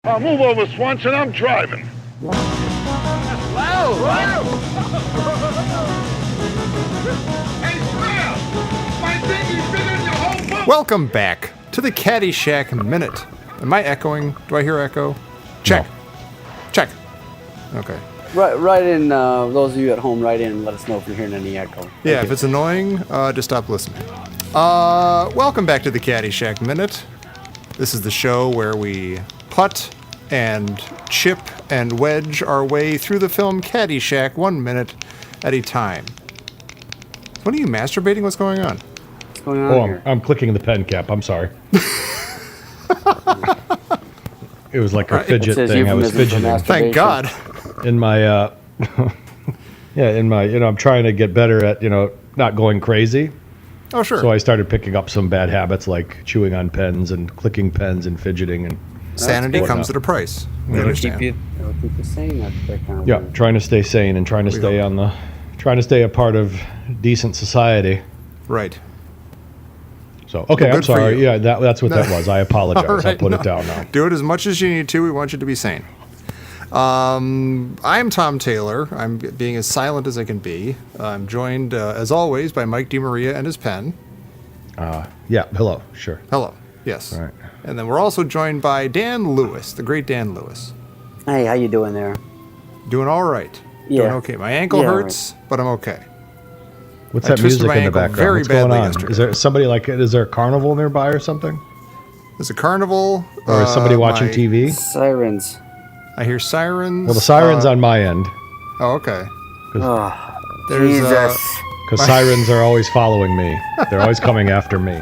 Move over, Swanson. I'm driving. Welcome back to the Caddyshack Minute. Am I echoing? Do I hear echo? Check. No. Check. Okay. Write in, those of you at home, write in and let us know if you're hearing any echo. Yeah, if it's annoying, just stop listening. Welcome back to the Caddyshack Minute. This is the show where we putt and chip and wedge our way through the film Caddyshack 1 minute at a time. What are you masturbating? What's going on? What's going on here? I'm clicking the pen cap. I'm sorry. It was like a fidget thing. I was fidgeting. Thank God. In my, I'm trying to get better at, not going crazy. Oh, sure. So I started picking up some bad habits like chewing on pens and clicking pens and fidgeting and sanity comes at a price. We understand. It'll keep you sane. That kind of yeah, thing. trying to stay sane and trying to stay a part of decent society. Right. So okay, Well, I'm sorry. you. Yeah, that's what that was. I apologize. All right, I'll put it down now. Do it as much as you need to. We want you to be sane. I'm Tom Taylor. I'm being as silent as I can be. I'm joined, as always, by Mike DeMaria and his pen. Yeah. Hello. Sure. Hello. Yes. All right. And then we're also joined by Dan Lewis, the great Dan Lewis. Hey, how you doing there? Doing all right. Yeah. Doing okay. My ankle hurts, but I'm okay. What's I that twisted music my in the ankle background? very What's going badly on? yesterday. Is there somebody is there a carnival nearby or something? There's a carnival. Or is somebody watching TV? Sirens. I hear sirens. Well, the siren's on my end. Oh, okay. Oh, There's, Jesus. Because sirens are always following me. They're always coming after me.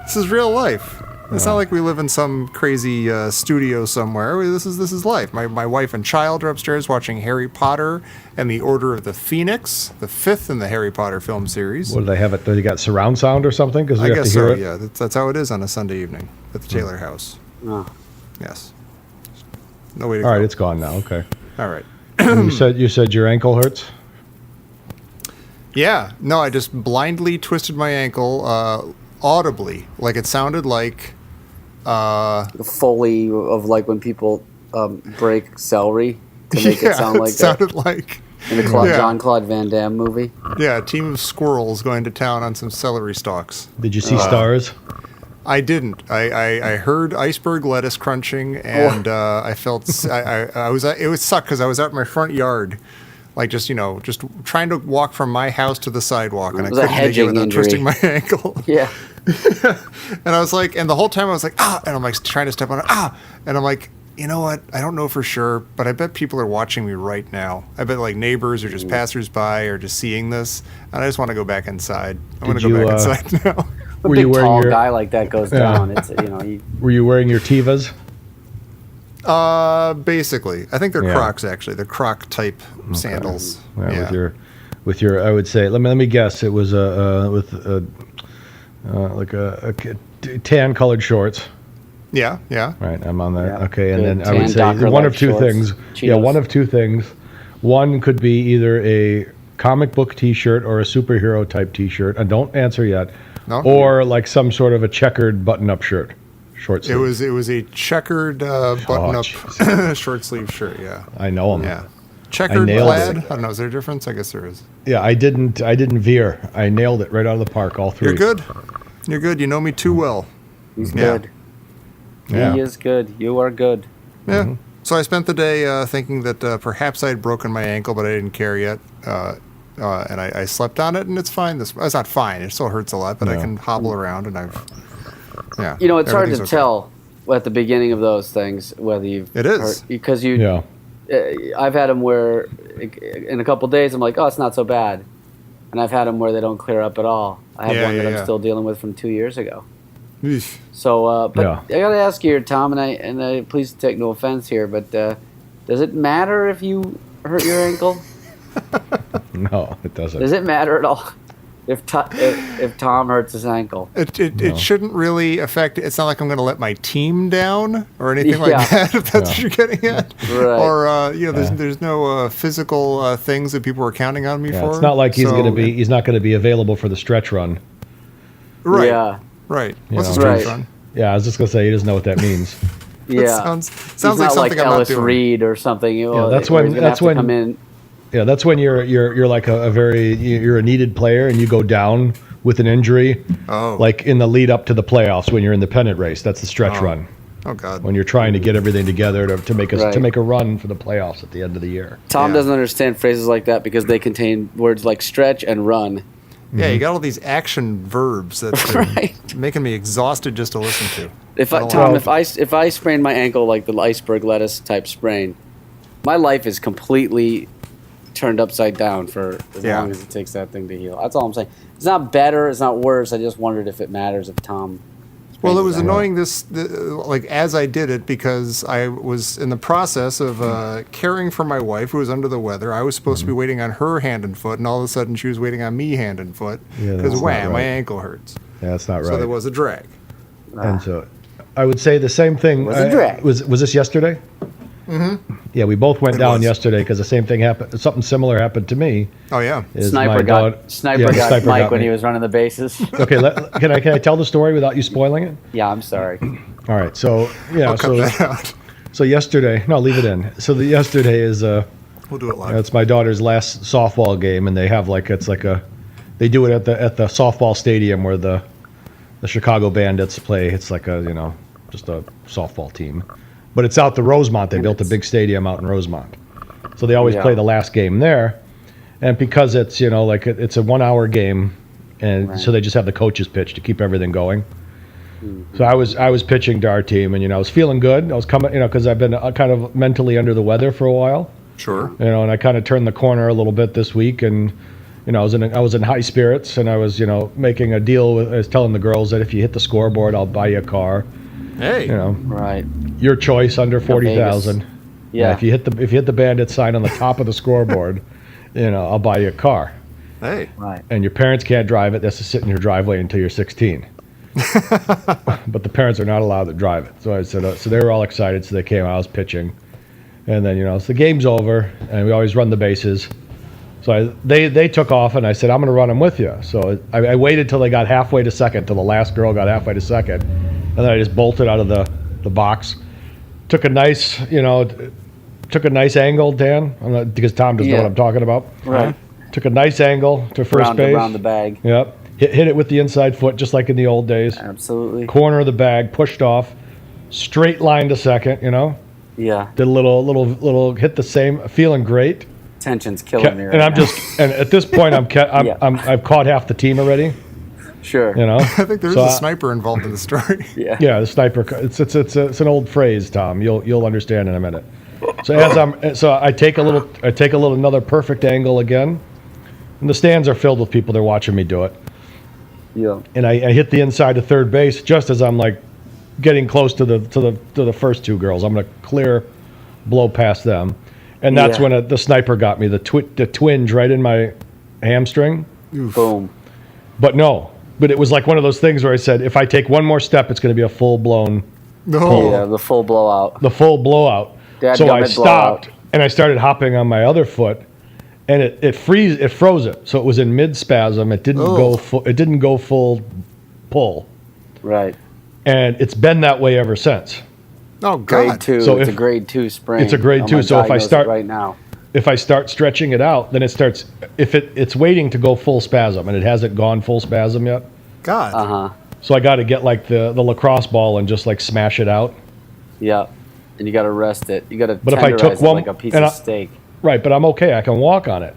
This is real life. It's not like we live in some crazy studio somewhere. This is life. My wife and child are upstairs watching Harry Potter and the Order of the Phoenix, the fifth in the Harry Potter film series. What do they have it? Do they got surround sound or something? Because we I have guess to hear so, it. yeah. That's how it is on a Sunday evening at the Taylor house. Oh. Yes. No way to All go. right, it's gone now. Okay. All right. you said your ankle hurts. Yeah. No, I just blindly twisted my ankle audibly. Like it sounded like... The Foley of like when people break celery to make it sound like it sounded like... in the Jean-Claude Van Damme movie. Yeah, a team of squirrels going to town on some celery stalks. Did you see stars? I didn't. I heard iceberg lettuce crunching, and I felt I was. It would suck because I was out in my front yard, like just trying to walk from my house to the sidewalk, and I couldn't make it without twisting my ankle. Yeah. And I was like, and the whole time I was like, and I'm like trying to step on it, and I'm like, you know what? I don't know for sure, but I bet people are watching me right now. I bet like neighbors or just passersby are just seeing this, and I just want to go back inside. I want to go back inside now. A big tall guy like that goes down. It's Were you wearing your Tevas? Basically, I think they're Crocs. Actually, they're Croc type sandals. Yeah, with your, I would say. Let me guess. It was like a tan colored shorts. Yeah. Right, I'm on that. Yeah. Okay, and Good then I would say Docker one of two shorts. things. Cheetos. Yeah, one of two things. One could be either a comic book T-shirt or a superhero type T-shirt. And don't answer yet. No? Or like some sort of a checkered button-up shirt, short sleeve. It was a checkered button-up short sleeve shirt. Yeah, I know them. Yeah, checkered nailed plaid. it. I don't know. Is there a difference? I guess there is. Yeah, I didn't veer. I nailed it right out of the park. All three. You're good. You're good. You know me too well. He's good. Yeah. He is good. You are good. Yeah. Mm-hmm. So I spent the day thinking that perhaps I had broken my ankle, but I didn't care yet. And I slept on it, and it's fine. It's not fine. It still hurts a lot, but I can hobble around, and It's hard to tell at the beginning of those things whether you've It is. because I've had them where in a couple days I'm like, oh, it's not so bad, and I've had them where they don't clear up at all. I have one that I'm still dealing with from 2 years ago. Eesh. So, I gotta ask you here, Tom, and I please take no offense here, but does it matter if you hurt your ankle? No, it doesn't. Does it matter at all if Tom hurts his ankle? It shouldn't really affect. It's not like I'm going to let my team down or anything like that. If that's what you're getting at, right. Or there's no physical things that people were counting on me for. It's not like he's not going to be available for the stretch run. Right. Yeah. Right. What's a know, stretch run? Yeah, I was just going to say he doesn't know what that means. Yeah. sounds He's like not something like I'm not Ellis doing. Reed or something. that's where when- he's gonna that's have to when- come in. Yeah, that's when you're like you're a needed player and you go down with an injury. Oh. Like in the lead up to the playoffs when you're in the pennant race. That's the stretch run. Oh God. When you're trying to get everything together to make Right. to make a run for the playoffs at the end of the year. Tom Yeah. doesn't understand phrases like that because they contain words like stretch and run. Yeah, you got all these action verbs that are Right. making me exhausted just to listen to. If I I, don't Tom, like if I sprain my ankle like the iceberg lettuce type sprain, my life is completely turned upside down for as Yeah. long as it takes that thing to heal. That's all I'm saying. It's not better. It's not worse. I just wondered if it matters if Tom. Well, it was sprains annoying like as I did it because I was in the process of caring for my wife who was under the weather. I was supposed to be waiting on her hand and foot, and all of a sudden she was waiting on me hand and foot Yeah, because that's wham, not my right. ankle hurts. Yeah, that's not So right. there was a drag. And so I would say the same thing. Was a drag. Was this yesterday? Mm-hmm. Yeah, we both went It down was. yesterday because the same thing happened. Something similar happened to me. Oh yeah. is Sniper my got daugh- Sniper yeah, got Sniper Mike got when me. he was running the bases. Okay, can I tell the story without you spoiling it? Yeah, I'm sorry. All right, so yeah, I'll cut that out. so yesterday, no, leave it in. So the yesterday is We'll do it live. it's my daughter's last softball game, and they have they do it at the softball stadium where the Chicago Bandits play. It's like just a softball team, but it's out the Rosemont. They built a big stadium out in Rosemont, so they always Yeah. play the last game there. And because it's it's a 1 hour game, and so they just have the coaches pitch to keep everything going. So I was pitching to our team, and I was feeling good. I was coming, because I've been kind of mentally under the weather for a while, Sure. and I kind of turned the corner a little bit this week, and I was in high spirits, and I was making a deal with. I was telling the girls that if you hit the scoreboard, I'll buy you a car. Hey. Right. Your choice under 40,000. Yeah. If you hit the Bandit sign on the top of the scoreboard, I'll buy you a car. Hey. Right. And your parents can't drive it. That's to sit in your driveway until you're 16. But the parents are not allowed to drive it. So I said, so they were all excited. So they came. I was pitching, and then so the game's over, and we always run the bases. So they took off, and I said, I'm going to run them with you. So I waited till they got halfway to second, till the last girl got halfway to second, and then I just bolted out of the box. Took a nice angle, Dan, because Tom doesn't know Yeah. what I'm talking about. Right. Took a nice angle to first base. Around the bag. Yep. Hit it with the inside foot, just like in the old days. Absolutely. Corner of the bag, pushed off, straight line to second. Yeah. Did a little hit the same, feeling great. Tension's killing me right And I'm now. and at this point Yeah. I've caught half the team already. Sure. I think there is So a sniper involved in the story. Yeah. Yeah, the sniper. It's an old phrase, Tom. You'll understand in a minute. So I take another perfect angle again, and the stands are filled with people. They're watching me do it. Yeah. And I hit the inside of third base just as I'm getting close to the first two girls. I'm gonna blow past them, and that's Yeah. when the sniper got me the twinge right in my hamstring. Boom. But it was like one of those things where I said, if I take one more step, it's going to be a full blown, No. Yeah, the full blowout. the full blowout. Dad So I gummit stopped blowout. and I started hopping on my other foot, and it froze it. So it was in mid spasm. It didn't go full pull. Right. And it's been that way ever since. Oh Grade God. 2. So It's a if- grade 2 sprain. It's a grade I'm 2, gonna so if I diagnose it start- right now. If I start stretching it out, then it starts. If it's waiting to go full spasm, and it hasn't gone full spasm yet, God. Uh-huh. so I got to get the lacrosse ball and just smash it out. Yeah. And you got to rest it. You got to But if I took tenderize it one- like a piece and of I- steak. Right, but I'm okay. I can walk on it.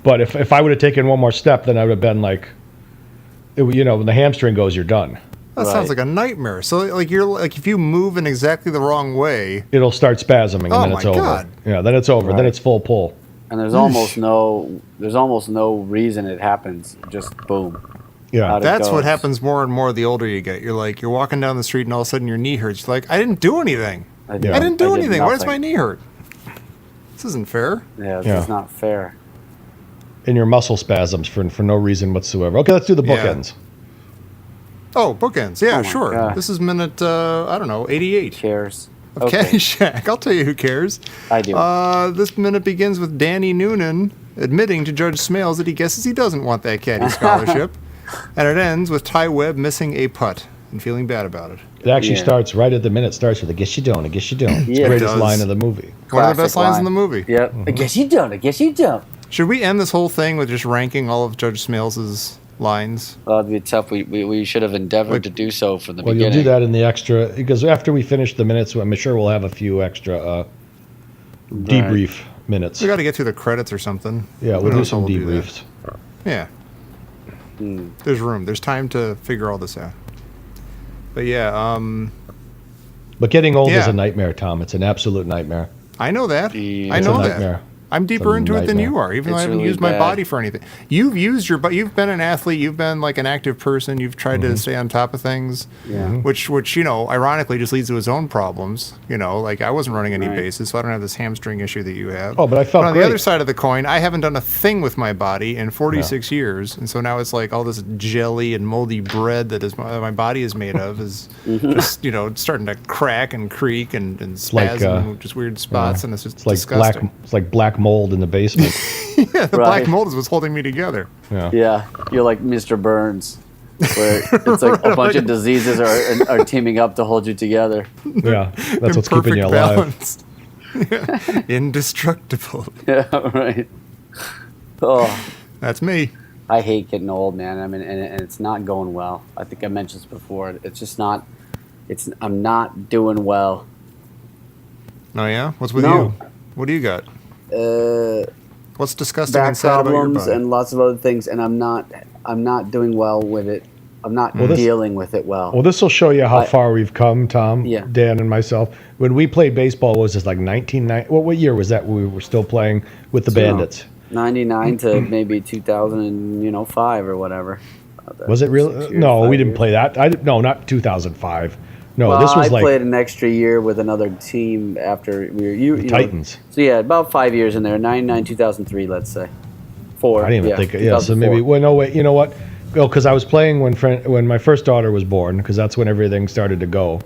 But if I would have taken one more step, then I would have been when the hamstring goes, you're done. That sounds Right. like a nightmare. So you're if you move in exactly the wrong way. It'll start spasming, and Oh then my it's over. God. Yeah, then it's over. Then Right. it's full pull. And there's almost no reason it happens. Just boom. Yeah, Out it That's what goes. happens more and more the older you get. You're walking down the street and all of a sudden your knee hurts. You're like, I didn't do anything. I didn't do anything. Why does my knee hurt? This isn't fair. Yeah, this Yeah. is not fair. in your muscle spasms for no reason whatsoever. Okay, let's do the Yeah. bookends. Oh, bookends. Yeah, Oh my sure. God. This is minute, 88. Cares. Of Okay. Caddyshack. I'll tell you who cares. I do. This minute begins with Danny Noonan admitting to Judge Smales that he guesses he doesn't want that caddy scholarship. And it ends with Ty Webb missing a putt. and feeling bad about it. It actually starts right at the minute. Starts with, I guess you don't, I guess you don't. It's Yeah. the It greatest does. line of the movie. One of the best Classic lines line. in the movie. Yep. I guess you don't. I guess you don't. Should we end this whole thing with just ranking all of Judge Smales' lines? Well, that'd be tough. We should have endeavored to do so from the Well, beginning. you'll do that in the extra, because after we finish the minutes, I'm sure we'll have a few extra debrief minutes. We got to get through the credits or something. Yeah, I we'll don't know do some how we'll do that. debriefs. Yeah. There's room. There's time to figure all this out. But yeah, But getting old is Yeah. a nightmare, Tom. It's an absolute nightmare. I know that. Yeah. I It's know a that. nightmare. I'm deeper a into it than nightmare. you are, even though I It's haven't really used my bad. body for anything. You've used your, but you've been an athlete. You've been like an active person. You've tried to stay on top of things. Yeah. Which ironically just leads to its own problems. Like I wasn't running any Right. bases, so I don't have this hamstring issue that you have. Oh, but I felt on great. the other side of the coin, I haven't done a thing with my body in 46 years, and so now it's like all this jelly and moldy bread that is my body is made of is just starting to crack and creak and like, spasm, just weird spots, and it's just It's like disgusting. It's like black mold in the basement. Yeah, the black Right. mold is what's holding me together. Yeah. Yeah, you're like Mr. Burns, where it's like a bunch of diseases are teaming up to hold you together. Yeah. That's what's keeping you alive. Balance. Yeah. Indestructible. Yeah, right. Oh, That's me. I hate getting old, man. I mean, and it's not going well. I think I mentioned this before. It's just not. I'm not doing well. Oh yeah, what's with No. you? What do you got? What's disgusting Back and sad about your problems body? and lots of other things, and I'm not doing well with it. I'm not this- dealing with it well. Well, this will show you how I- far we've come, Tom, Yeah. Dan, and myself. When we played baseball, was this like 1990? What year was that? We were still playing with the Bandits. 99 to maybe 2005 or whatever. Was it real? 6 years, No, 5 we didn't years. play that. No, not 2005. No, Well, this was I like played an extra year with another team after we were you know, Titans. So yeah, about 5 years in there. 99, 2003, let's say. 4. I didn't even think. Yeah, so 2004. maybe. Well, no, wait. You know what? Well, because I was playing when my first daughter was born, because that's when everything started to go.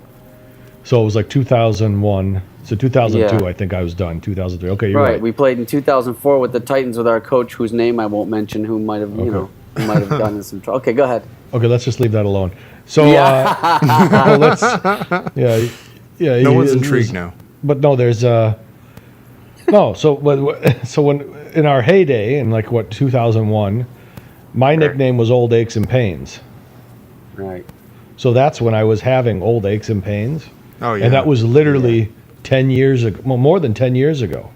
So it was like 2001. So 2002, Yeah. I think I was done. 2003. Okay, you're Right. right. We played in 2004 with the Titans with our coach, whose name I won't mention, who might have who might have gotten in some trouble. Okay, go ahead. Okay, let's just leave that alone. So Yeah. let's. Yeah, yeah. No one's intrigued now. But no, there's no. So when in our heyday in like 2001, my nickname was Old Aches and Pains. Right. So that's when I was having old aches and pains. Oh yeah. And that was literally 10 years ago, well, more than 10 years ago.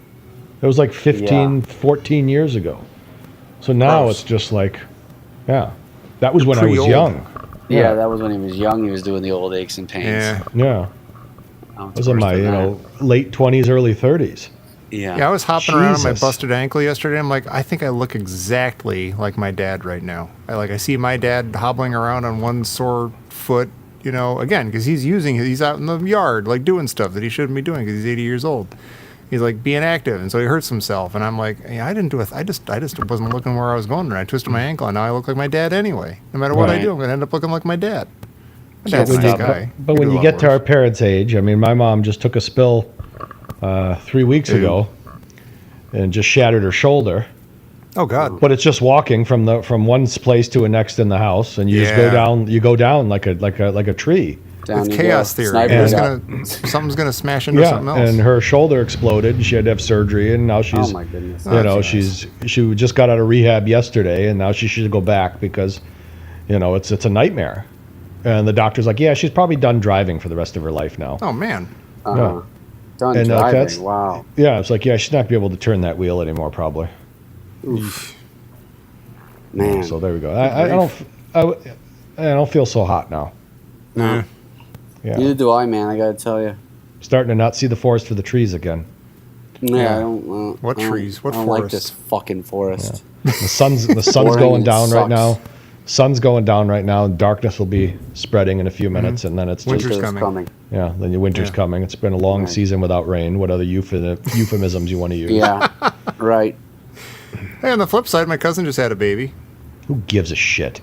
It was like 15, 14 years ago. So now Gross. it's just like, yeah. That was when I was Pretty old. young. Yeah, that was when he was young. He was doing the old aches and pains. Yeah. Yeah. Oh, I it's was in worse my, than that. late 20s, early 30s. Yeah. Yeah, I was hopping around on my Jesus. busted ankle yesterday. I'm like, I think I look exactly like my dad right now. I see my dad hobbling around on one sore foot, again, because he's out in the yard, like doing stuff that he shouldn't be doing because he's 80 years old. He's like being active, and so he hurts himself. And I'm like, I didn't do it. I just wasn't looking where I was going, and I twisted my ankle, and now I look like my dad anyway. No matter what I Right. do, I'm gonna end up looking like my dad. My That's dad's a nice tough. guy. But He when could you do a lot get to our worse. parents' age, I mean, my mom just took a spill 3 weeks Ew. ago and just shattered her shoulder. Oh God. But it's just walking from one place to the next in the house, and you just Yeah. go down. You go down like a tree. Down It's you chaos go. theory. Sniper It's shot. something's gonna smash into something else. and her shoulder exploded. She had to have surgery, and now she's Oh my goodness. she just got out of rehab yesterday, and now she should go back because it's a nightmare. And the doctor's like, yeah, she's probably done driving for the rest of her life now. Oh man. Yeah. Done And, driving. that's- Wow. Yeah, it's like, yeah, she's not gonna be able to turn that wheel anymore, probably. Man. So there we go. I don't feel so hot now. No. Yeah, Neither do I, man. I gotta tell you. starting to not see the forest for the trees again. Yeah, Yeah. I don't. What I don't- trees? What I don't like forest? this fucking forest. The sun's Boring going and down right sucks. now. Sun's going down right now, and darkness will be spreading in a few minutes, and then it's just Winter's Winter's coming. yeah. Then the winter's Yeah. coming. It's been a long Right. season without rain. What other euphemisms you want to use? Yeah. Right. Hey, on the flip side, my cousin just had a baby. Who gives a shit?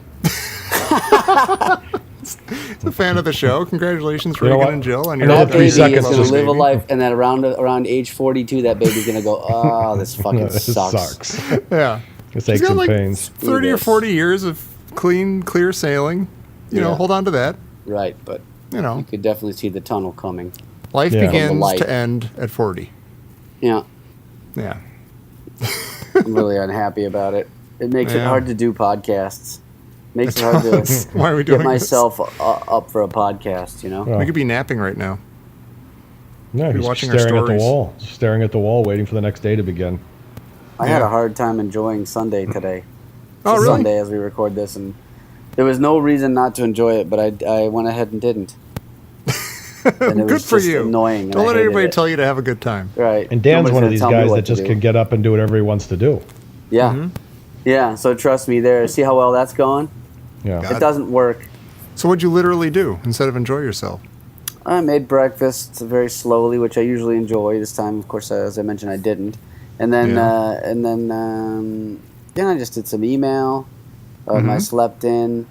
He's a fan of the show. Congratulations, You know Reagan what? and Jill, on your Another That 3 baby is seconds gonna just live a baby. life, and then around age 42, that baby's gonna go, oh, this fucking This sucks. Yeah. It's He's aches got and like pains. 30 or Yes. 40 years of clean, clear sailing. Yeah. Hold on to that. Right, but you could definitely see the tunnel coming. Life begins to end at 40. Yeah. Yeah. I'm really unhappy about it. It makes it hard to do podcasts. Makes it hard to Why are we doing get myself up for a podcast, We could be napping right now. No, he's watching staring our at the stories. wall. Staring at the wall, waiting for the next day to begin. I had a hard time enjoying Sunday today. Oh, It's really? Sunday as we record this, and there was no reason not to enjoy it, but I went ahead and didn't. And it Good was for just you. Annoying. and Don't I let hated anybody it. tell you to have a good time. Right. And Dan's Nobody's one of gonna these tell me guys what that to just do. can get up and do whatever he wants to do. Yeah. Yeah. So trust me there. See how well that's going? Yeah. It doesn't work. So what'd you literally do instead of enjoy yourself? I made breakfast very slowly, which I usually enjoy. This time, of course, as I mentioned, I didn't. And then, then I just did some email. I slept in.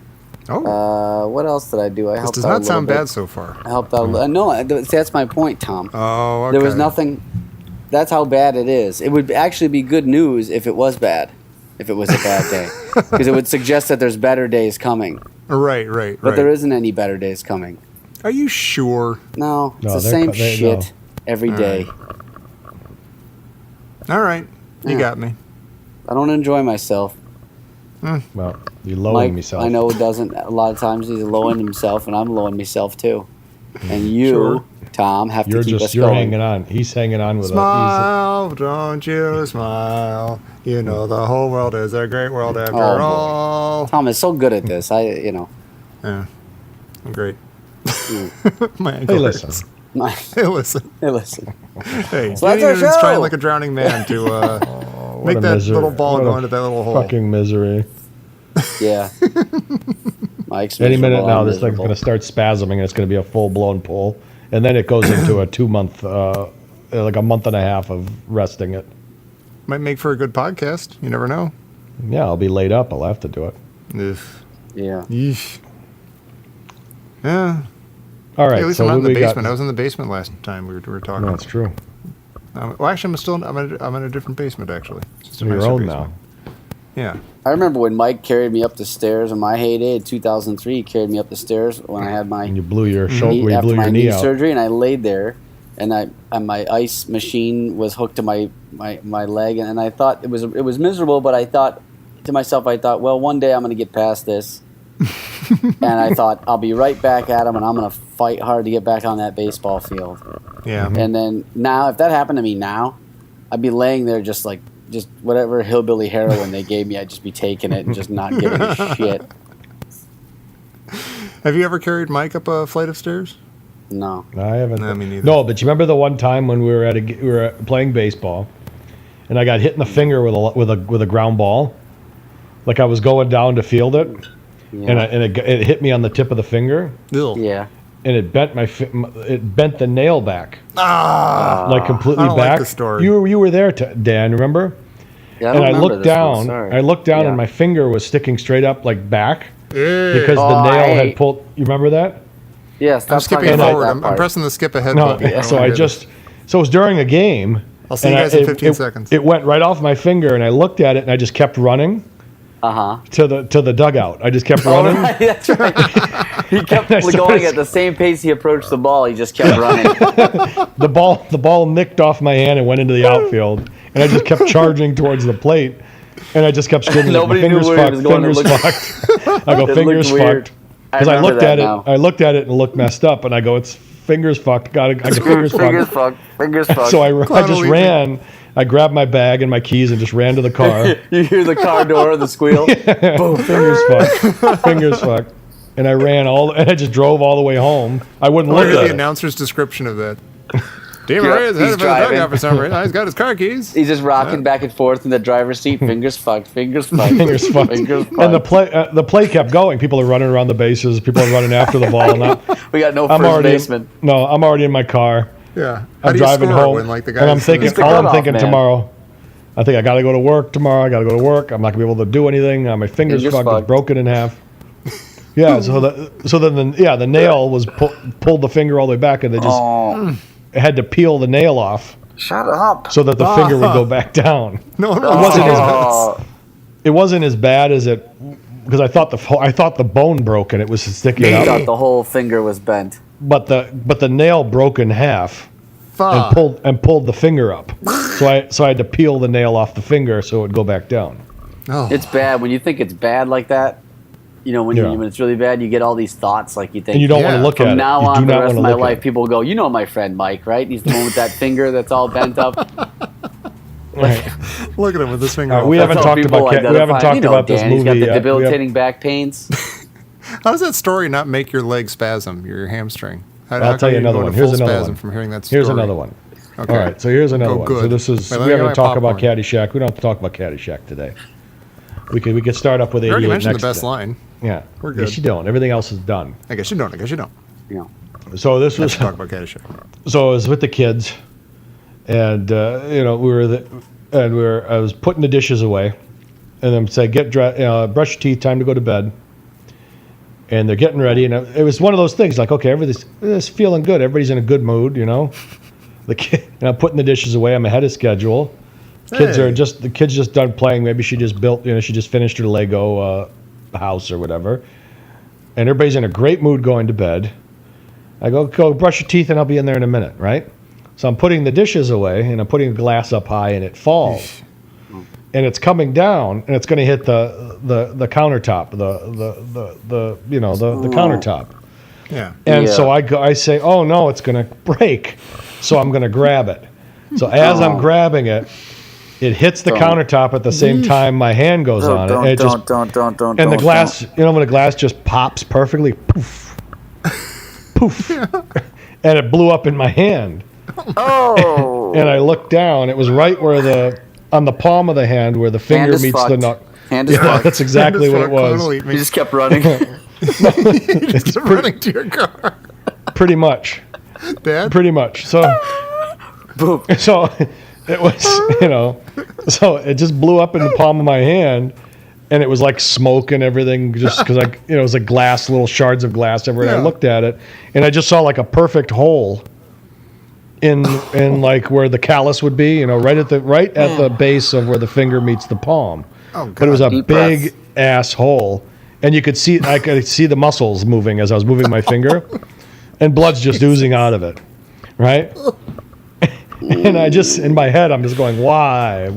Oh. What else did I do? I This helped does out not a little sound bit. bad so far. I helped out. No, that's my point, Tom. Oh, okay. There was nothing. That's how bad it is. It would actually be good news if it was bad. If it was a bad day, because it would suggest that there's better days coming. Right. But there isn't any better days coming. Are you sure? No, it's No, the they're same co- they- shit no. every day. All right. You Yeah. got me. I don't enjoy myself. Well, you're lowering Mike, myself. I know doesn't. A lot of times he's lowering himself, and I'm lowering myself too. And you, Sure. Tom, have to You're keep us you're going. hanging on. He's hanging on with Smile, don't you smile. You know the whole world is a great world after Oh, boy. all. Tom is so good at this. Yeah. I'm great. My ankle Hey, hurts. listen. Hey, listen. Hey, listen. Hey, So that's Danny our Noonan's show. trying like a drowning man to What make a that misery. little ball What go a into that little hole. Fucking misery. Yeah. Mike's Any minute miserable, now, I'm this thing's miserable. going to start spasming, and it's going to be a full-blown pull. And then it goes into a 2-month, like a month and a half of resting it. Might make for a good podcast. You never know. Yeah, I'll be laid up. I'll have to do it. Ugh. Yeah. Yeesh. Yeah. All right. Hey, at least so I'm not in what the we got- basement. I was in the basement last time we were talking. No, that's true. Well, actually, I'm in a different basement actually. It's just a Your nicer own basement. now. Yeah. I remember when Mike carried me up the stairs in my heyday in 2003. He carried me up the stairs when I had my And you blew your Mm-hmm. shoulder. You after blew my your knee knee out. surgery, and I laid there, and my ice machine was hooked to my leg, and I thought it was miserable. But I thought to myself, well, one day I'm going to get past this, and I thought I'll be right back at him, and I'm going to fight hard to get back on that baseball field. Yeah. And then now, if that happened to me now, I'd be laying there just whatever hillbilly heroin they gave me, I'd just be taking it and just not giving a shit. Have you ever carried Mike up a flight of stairs? No. I haven't. No, me neither. No, but you remember the one time when we were playing baseball, and I got hit in the finger with a ground ball, like I was going down to field it, Yeah. and it hit me on the tip of the finger, Ew. Yeah. and it bent it bent the nail back, like completely I don't like back. the story. You were there, Dan. Remember? Yeah, And I remember looked this one, down. sorry. I looked down, Yeah. and my finger was sticking straight up, like back, Yeah. because Oh, the nail I- had pulled. You remember that? Yeah, I'm stop skipping talking about forward. that I'm part. pressing the skip ahead No. button. So it was during a game. I'll see you and guys in 15 seconds. It went right off my finger, and I looked at it, and I just kept running Uh-huh. to the dugout. I just kept Oh, running. right, that's right. He kept I started- going at the same pace he approached the ball. He just kept running. The ball nicked off my hand and went into the outfield, and I just kept charging towards the plate, and I just kept screaming, Nobody "Fingers knew where he fucked, was going. It fingers looked- fucked." I go, It "Fingers looked weird. fucked," because I remember looked at that it. now. I looked at it and looked messed up, and I go, "It's fingers fucked." I got fingers Fingers fucked. fucked. Fingers fucked. So I Clown just Allegiant. ran. I grabbed my bag and my keys and just ran to the car. You hear the car door, the squeal. Boom, fingers fucked, fingers fucked, and I ran and I just drove all the way home. I wouldn't Look look at at the it. announcer's description of that. Dave Yeah, Ray is he's headed for the driving. dugout for some reason. Oh, he's got his car keys. He's just rocking back and forth in the driver's seat. Fingers fucked. Fingers fucked. Fingers fucked. Fingers fucked. And the play kept going. People are running around the bases. People are running after the ball. we got no I'm first already baseman. I'm already in my car. Yeah. How I'm do you driving score home, when, like, the guy and I'm is- thinking, He's the all I'm cutoff thinking man. tomorrow. I think I got to go to work tomorrow. I got to go to work. I'm not gonna be able to do anything. My fingers Fingers fucked. It's fucked. broken in half. Yeah. So then the nail was pulled the finger all the way back, and they just Oh, had to peel the nail off shut up. so that the finger would go back down. No, wasn't as Oh, It wasn't as bad as it because I thought the bone broke and it was sticking I out. thought the whole finger was bent. But the nail broke in half Fuck. and pulled the finger up. So I had to peel the nail off the finger so it would go back down. Oh. It's bad when you think it's bad like that. You know, when it's really bad, you get all these thoughts like you think. And you don't want to look at it. From now You on, do the not rest want of to my look at life, it. people go, you know my friend Mike, right? He's the one with that finger that's all bent up. Right. Look at him with his finger. All right, all we fat. haven't talked about identify. we haven't talked You know about this Dan, movie He's got the yet. debilitating back pains. How does that story not make your leg spasm, your hamstring? I'll tell you another one. Here's another one. From hearing that story. Here's another one. Okay. All right, so here's another Go one. good. So this is Wait, let we me get haven't my talked about popcorn. Caddyshack. We don't have to talk about Caddyshack today. We could start up with You 88 already mentioned next the best today. line. Yeah, We're good. Yes, you don't. Everything else is done. I guess you don't. I guess you don't. You know. So this was Let's talk about Caddyshack. so I was with the kids, and I was putting the dishes away, and then say brush your teeth, time to go to bed. And they're getting ready, and it was one of those things like, okay, everything's feeling good, everybody's in a good mood, The kid, and I'm putting the dishes away. I'm ahead of schedule. The kids just done playing. Maybe she just built, she just finished her Lego house or whatever, and everybody's in a great mood going to bed. I go brush your teeth, and I'll be in there in a minute, right? So I'm putting the dishes away, and I'm putting a glass up high, and it falls, and it's coming down, and it's going to hit the countertop, the countertop. Yeah. And so I say, oh no, it's going to break. So I'm going to grab it. So as I'm grabbing it, it hits the countertop at the same time my hand goes on it. And it just, and the glass, when the glass just pops perfectly, poof, poof, and it blew up in my hand. Oh. And I looked down. It was right where on the palm of the hand where the finger Hand is meets the fucked. knuckle. Hand is fucked. That's exactly what it was. You just kept running. Just running to your car. Pretty much. Dad? Pretty much. So it was, so it just blew up in the palm of my hand, and it was like smoke and everything, just because it was like glass, little shards of glass everywhere. And I looked at it, and I just saw like a perfect hole in like where the callus would be, right at the base of where the finger meets the palm. Oh, God. But it was a Deep big breath. ass hole, and I could see the muscles moving as I was moving my finger, and blood's just oozing out of it, right? And I just, in my head, I'm just going, why?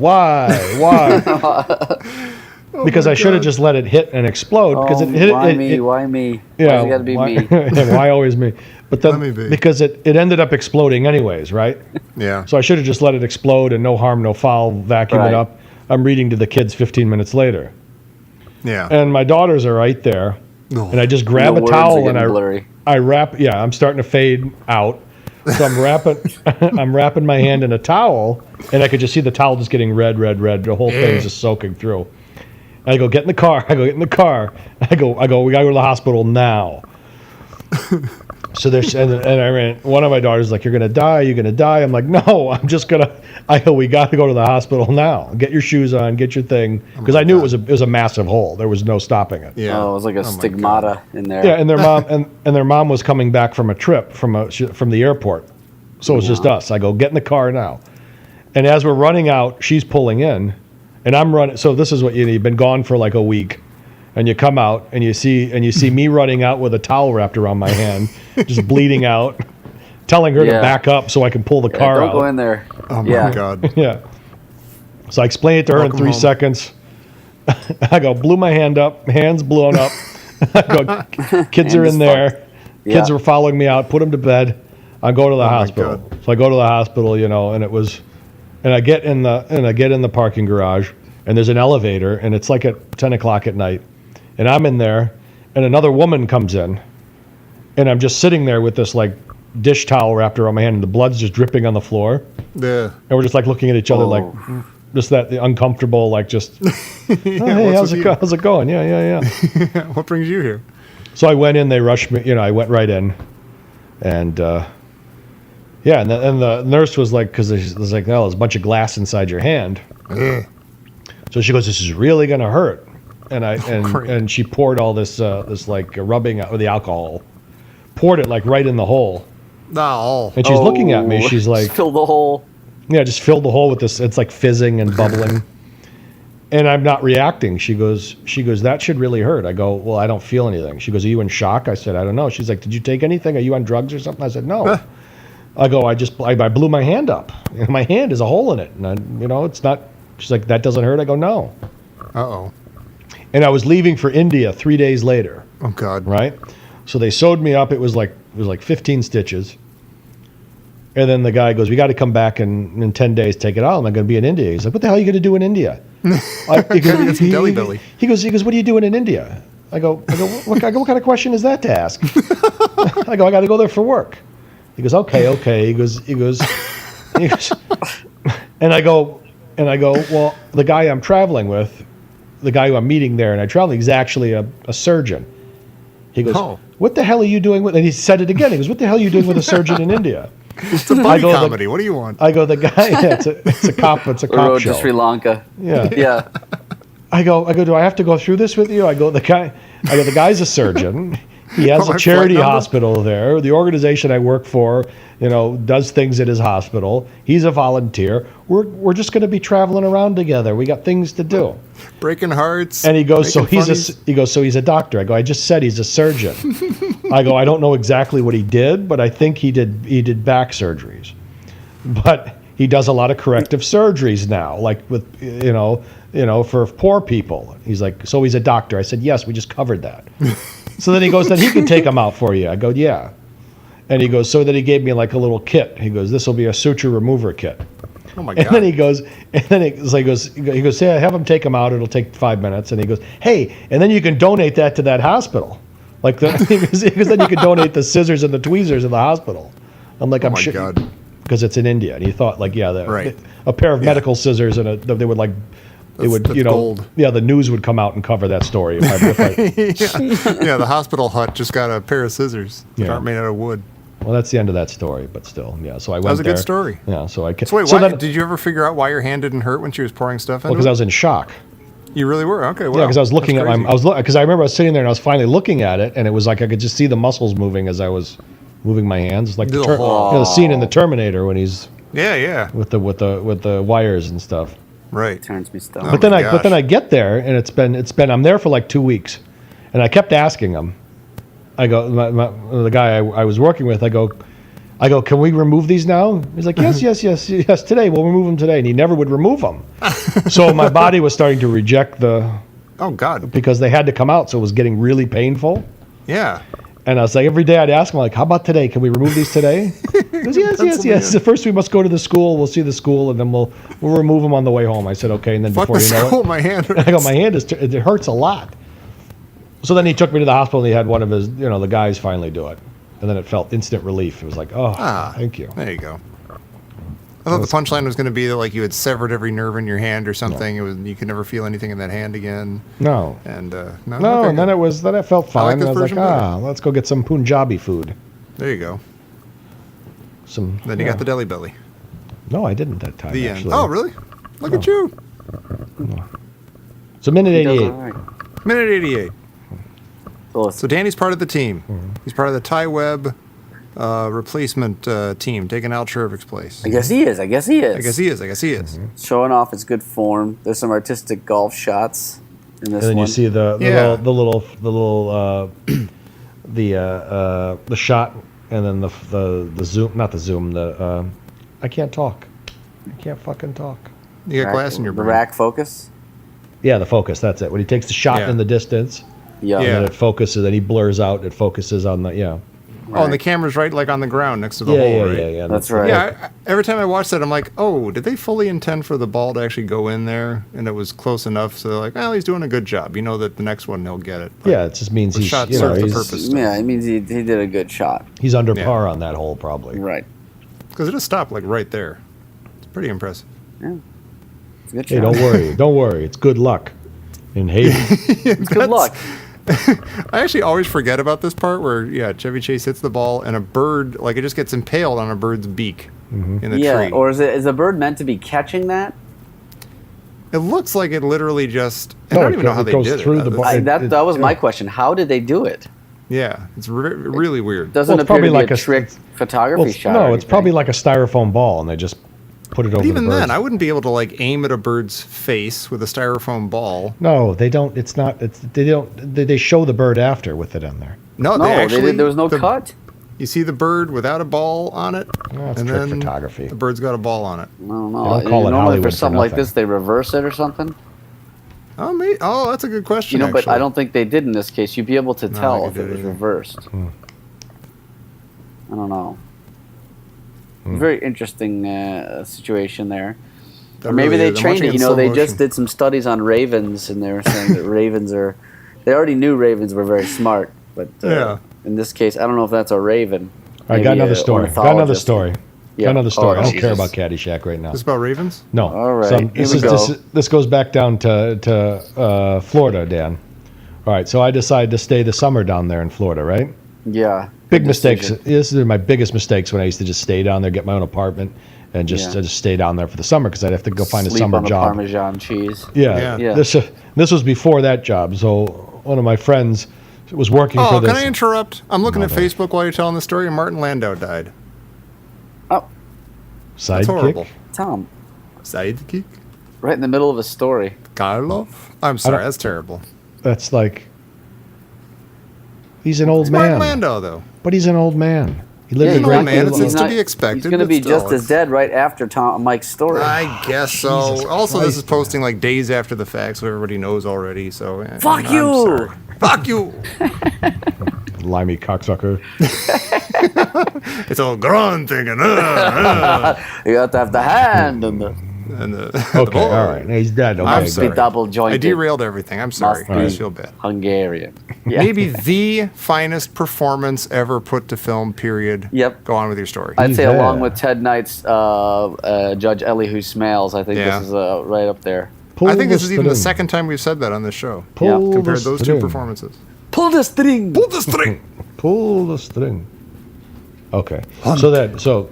Because I should have just let it hit and explode. Because it hit. Why me? Why me? Yeah, Why's it got to be why, me? why always me? But Let me be. then, because it ended up exploding anyways, right? Yeah. So I should have just let it explode and no harm, no foul, vacuum Right. it up. I'm reading to the kids 15 minutes later. Yeah. And my daughters are right there. No. And I just grab The a words are towel and getting blurry. I wrap. Yeah, I'm starting to fade out. So I'm wrapping my hand in a towel, and I could just see the towel just getting red. The whole thing's just soaking through. And I go, get in the car. I go, we gotta go to the hospital now. So there's, and I ran. One of my daughters is like, you're gonna die. I'm like, no, I'm just gonna. I go, we got to go to the hospital now. Get your shoes on, get your thing, because I knew it was a massive hole. There was no stopping it. Yeah. Oh, it was like a my stigmata in there. Yeah, and their mom and their mom was coming back from a trip from the airport, so it was just us. I go, get in the car now, and as we're running out, she's pulling in, and I'm running. So this is what you've been gone for like a week, and you come out and you see me running out with a towel wrapped around my hand, just bleeding out, telling her to Yeah. back up so I can pull the Yeah, car don't out. go in there. Oh, my Yeah. God. Yeah. So I explained it to her Welcome in 3 home. seconds. I go, blew my hand up, hands blown up. I go, kids are Hand is in there. Kids Yeah. were following me out, put them to bed. I go to the my hospital. God. So I go to the hospital, and it was, and I get in the parking garage, and there's an elevator, and it's like at 10 o'clock at night. And I'm in there, and another woman comes in, and I'm just sitting there with this like dish towel wrapped around my hand, and the blood's just dripping on the floor. Yeah. And we're just like looking at each other, like just that uncomfortable, like just, oh, hey, what's with you? how's it going? Yeah. What brings you here? So I went in, they rushed me, I went right in, and and the nurse was like, because it was like, oh, there's a bunch of glass inside your hand. So she goes, this is really gonna hurt, and she poured all this like rubbing out with the alcohol, poured it like right in the hole. No. And she's looking at me. She's like, fill the hole. yeah, just filled the hole with this. It's like fizzing and bubbling. And I'm not reacting. She goes, that should really hurt. I go, well, I don't feel anything. She goes, are you in shock? I said, I don't know. She's like, did you take anything? Are you on drugs or something? I said, no. I go, I blew my hand up. And my hand is a hole in it. And, it's not. She's like, that doesn't hurt? I go, no. Uh-oh. And I was leaving for India 3 days later. Oh, God. Right? So they sewed me up. It was like 15 stitches. And then the guy goes, we got to come back in 10 days, take it out. I'm going to be in India. He's like, what the hell are you going to do in India? Deli belly. He goes, what are you doing in India? I go, what kind of question is that to ask? I go, I got to go there for work. He goes, okay. He goes, and I go, well, the guy I'm traveling with, the guy who I'm meeting there and I travel, he's actually a surgeon. He goes, what the hell are you doing with, and he said it again. He goes, what the hell are you doing with a surgeon in India? It's a buddy comedy. What do you want? I go, the guy, it's a cop show. Road to Sri Lanka. Yeah. Yeah. I go, do I have to go through this with you? The guy's a surgeon. He has a charity hospital there. The organization I work for, does things at his hospital. He's a volunteer. We're just going to be traveling around together. We got things to do. Breaking hearts. And he goes, so he's a doctor. I go, I just said he's a surgeon. I go, I don't know exactly what he did, but I think he did back surgeries. But he does a lot of corrective surgeries now, like with for poor people. He's like, so he's a doctor. I said, yes, we just covered that. So then he goes, then he can take them out for you. I go, yeah. And he goes, so then he gave me like a little kit. He goes, this will be a suture remover kit. Oh my God. And then he goes, yeah, have him take them out. It'll take 5 minutes. And he goes, hey, and then you can donate that to that hospital. Like because then you can donate the scissors and the tweezers in the hospital. I'm like, I'm sure. God. Because it's in India. And he thought like, yeah, right. a pair of medical scissors and they would like, that's gold. Yeah, the news would come out and cover that story. Yeah, the hospital hut just got a pair of scissors that aren't made out of wood. Well, that's the end of that story, but still, yeah. So I went there. That was a good story. Yeah, so I. So wait, did you ever figure out why your hand didn't hurt when she was pouring stuff in? Well, because I was in shock. You really were? Okay, well. Yeah, because I was looking at because I remember I was sitting there and I was finally looking at it, and it was like I could just see the muscles moving as I was moving my hands. It's like the scene in the Terminator when he's with the wires and stuff. Right. Turns me stuff. But then I get there and it's been I'm there for like 2 weeks, and I kept asking him. I go, the guy I was working with. I go, can we remove these now? He's like, yes, today we'll remove them today, and he never would remove them. So my body was starting to reject because they had to come out, so it was getting really painful. Yeah. And I was like, every day I'd ask him, like, how about today? Can we remove these today? He goes, yes. First we must go to the school. We'll see the school, and then we'll remove them on the way home. I said, okay. And then before you know it, my hand hurts. I go, my hand it hurts a lot. So then he took me to the hospital, and he had one of his, the guys finally do it. And then it felt instant relief. It was like, thank you. There you go. I thought the punchline was going to be that like you had severed every nerve in your hand or something. No. You could never feel anything in that hand again. No. And no. Okay, and then it felt fine. And I was like, let's go get some Punjabi food. There you go. Then you got the deli belly. No, I didn't that time. The actually. end. Oh, really? Look at you. So minute 88. Right. Minute 88. So Danny's part of the team. Mm-hmm. He's part of the Ty Webb replacement team, taking Al Chervik's place. I guess he is. Mm-hmm. Showing off his good form. There's some artistic golf shots in this one. And then you see the shot, and then the zoom, not the zoom. I can't talk. I can't fucking talk. You got glass in your brain. The rack focus. Yeah, the focus. That's it. When he takes the shot in the distance. Yeah. And then it focuses, and he blurs out. It focuses on the Right. Oh, and the camera's right like on the ground next to the hole, right? Yeah. That's right. Yeah, every time I watch that, I'm like, oh, did they fully intend for the ball to actually go in there? And it was close enough, so they're like, well, he's doing a good job. You know that the next one he'll get it. But yeah, it just means he's shot served the purpose. Yeah, it means he did a good shot. He's under par on that hole, probably. Right. Because it just stopped like right there. It's pretty impressive. Yeah. It's a good hey, shot. don't worry. It's good luck in Haiti. It's good luck. I actually always forget about this part where, Chevy Chase hits the ball and a bird, like it just gets impaled on a bird's beak in the tree. Yeah, or is the bird meant to be catching that? It looks like it literally just, I don't even know how they did it. That was my question. How did they do it? Yeah, it's really weird. Doesn't appear to be like a trick photography shot. No, it's probably like a styrofoam ball, and they just put it over But even the birds. then, I wouldn't be able to like aim at a bird's face with a styrofoam ball. No, they don't. It's not. It's they don't. They show the bird after with it in there. No, No, they actually. did. There was no the- cut. You see the bird without a ball on it, No, it's and trick then photography. the bird's got a ball on it. I don't know. They don't call it Normally Hollywood for for something like nothing. this, they reverse it or something. Oh, that's a good question. But actually. I don't think they did in this case. You'd be able to No, tell they if it did was either. reversed. I don't know. Hmm. Very interesting situation there. That Or maybe really they is. I'm trained watching it. in They slow just motion. did some studies on ravens, and they were saying that ravens are. They already knew ravens were very smart, but Yeah. in this case, I don't know if that's a raven. I got Maybe another a story. Got another ornithologist. story. Yeah. Got another story. Oh, I don't care Jesus. about Caddyshack right now. This about ravens? No. All right, So here this we is go. this goes back down to Florida, Dan. All right. So I decided to stay the summer down there in Florida, right? Yeah. Big good mistakes. decision. This is my biggest mistakes when I used to just stay down there, get my own apartment, and just stay down there for the summer because I'd have to go find a Sleep summer on the job. Parmesan cheese. Yeah. Yeah. This was before that job. So one of my friends was working Oh, for this. can I interrupt? I'm looking at Mother. Facebook while you're telling the story, and Martin Landau died. Oh, That's horrible. Sidekick. Tom, Sidekick? right in the middle of a story. Karloff? I'm sorry, don't- that's terrible. That's like. He's an old It's Martin man. Landau, though. But he's an old man. He lived Yeah, a he's great an old man. It's life. to be expected, He's going to but be still, just as dead right after Mike's story. I guess so. Jesus Also, this is Christ, posting like days after the fact, so everybody knows already. So Fuck I'm you! sorry. Fuck you! Limey cocksucker. It's all grunt thinking. You have to have the hand and the And the Okay, the all right. He's dead. Okay. I'm must sorry. be double I jointed. derailed everything. I'm sorry. Must I be. just feel bad. Hungarian. Yeah. Maybe the finest performance ever put to film. Period. Yep. Go on with your story. I'd say Yeah. along with Ted Knight's Judge Elihu Smails, I think Yeah. this is right up there. Pull I think the this is even the string. second time we've said that on this show. Pull the Compared those two string. performances. Pull the string. Pull the string. Pull the string. Okay. So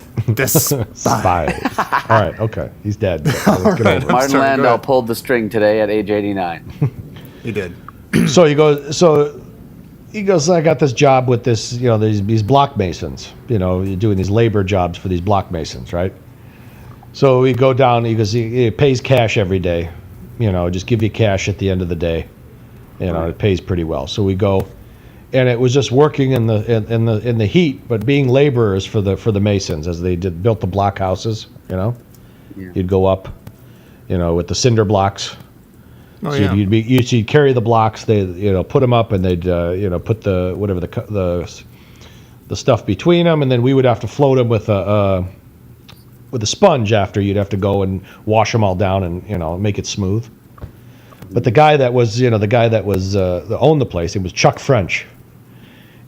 spies. All right. Okay. He's dead. Let's get over it. Martin Sorry, go Landau ahead. pulled the string today at age 89. He did. So he goes. I got this job with this. These block masons. You're doing these labor jobs for these block masons, right? So we go down. He goes. He pays cash every day. Just give you cash at the end of the day. It pays pretty well. So we go, and it was just working in the heat, but being laborers for the masons as they built the block houses. Yeah. You'd go up, with the cinder blocks. Oh, So yeah. you'd carry the blocks. They put them up, and they'd put the stuff between them, and then we would have to float them with a sponge after. You'd have to go and wash them all down and make it smooth. But the guy that owned the place, it was Chuck French,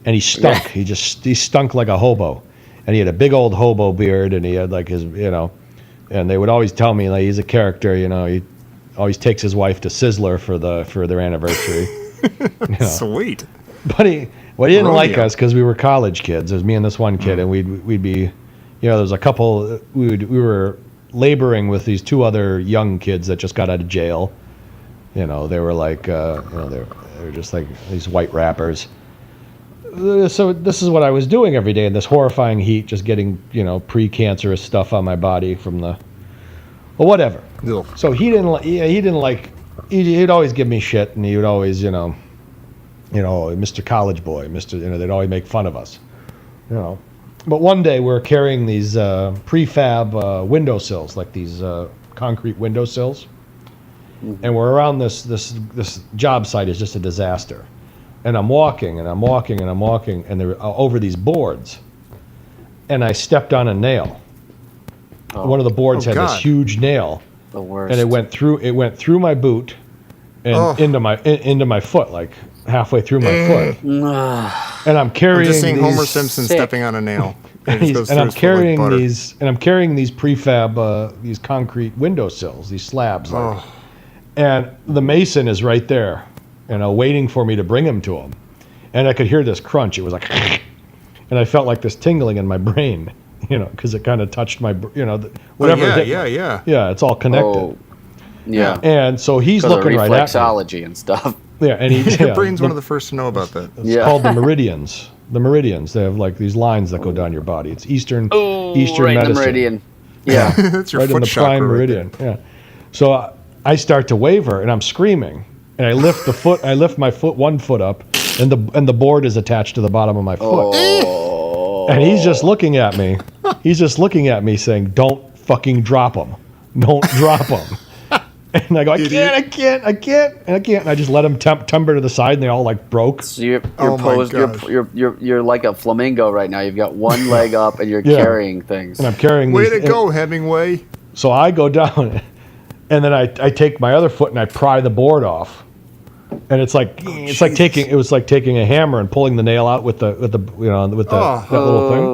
and he stunk. He stunk like a hobo, and he had a big old hobo beard, and he had like his and they would always tell me like he's a character. He always takes his wife to Sizzler for their anniversary. Sweet. But he didn't like Rodeo. us because we were college kids. It was me and this one kid, and we'd be, there was a couple. We were laboring with these two other young kids that just got out of jail. They were like, they were just like these white rappers. So this is what I was doing every day in this horrifying heat, just getting pre-cancerous stuff on my body from the, well, whatever. Ugh. So he didn't like. He'd always give me shit, and he would always, Mr. College Boy, they'd always make fun of us, But one day we're carrying these prefab windowsills, like these concrete windowsills, and we're around this job site is just a disaster, and I'm walking, and they're over these boards, and I stepped on a nail. One of the boards had God. this huge nail, The worst. and it went through my boot and into my foot, like halfway through my foot. And I'm carrying I'm just seeing these, Homer Simpson sick. stepping on a nail. It and, just goes and through I'm his foot like carrying butter. these prefab these concrete windowsills, these slabs, like. Oh. And the mason is right there, waiting for me to bring him to him. And I could hear this crunch. It was like, and I felt like this tingling in my brain, because it kind of touched my, whatever. Oh, it hit. yeah. Yeah, it's all connected. Oh, yeah. And so he's Because of looking right at me. reflexology and stuff. Yeah, and Your brain's one of the first to know about that. It's Yeah. called the meridians. The meridians. They have like these lines that go down your body. It's Eastern Oh, Eastern right in medicine. the meridian. Yeah. That's your right in foot the chakra prime right meridian. Yeah. So I start to waver and I'm screaming, and I lift my one foot up, and the board is attached to the bottom of my foot. Oh. And he's just looking at me. He's just looking at me saying, "Don't fucking drop him. Don't drop him." And I go, I can't. And I just let him tumble to the side, and they all like broke. So you're Oh my posed. gosh. You're like a flamingo right now. You've got one leg up, and you're Yeah. carrying things. And I'm carrying Way these. to go, Hemingway. So I go down, and then I take my other foot and I pry the board off. And it's like taking a hammer and pulling the nail out with that little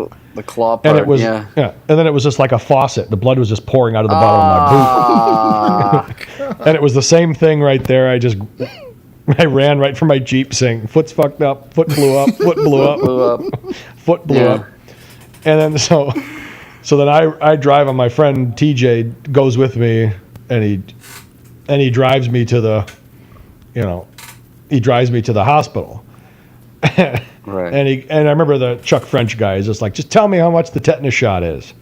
thing. The claw part. And it was yeah. And then it was just like a faucet. The blood was just pouring out of the bottom of my boot. And it was the same thing right there. I ran right from my Jeep saying, "Foot's fucked up. Foot blew up. Foot blew up. Blew up. Foot blew up." And then so then I drive, and my friend TJ goes with me, and he drives me to the hospital. Right. And I remember the Chuck French guy is just like, "Just tell me how much the tetanus shot is,"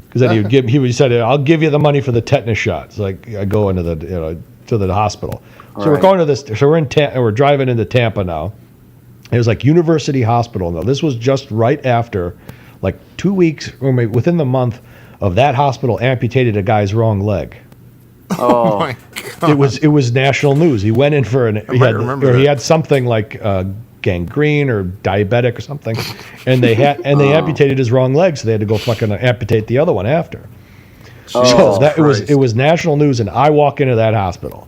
because then he said, "I'll give you the money for the tetanus shot." So like I go into to the hospital. So we're going to this. So we're driving into Tampa now. It was like University Hospital. Now this was just right after, like 2 weeks or maybe within the month of that hospital amputated a guy's wrong leg. Oh my God. It was national news. He went in for he had something like gangrene or diabetic or something, and they amputated his wrong leg, so they had to go fucking amputate the other one after. So it was national news, and I walk into that hospital,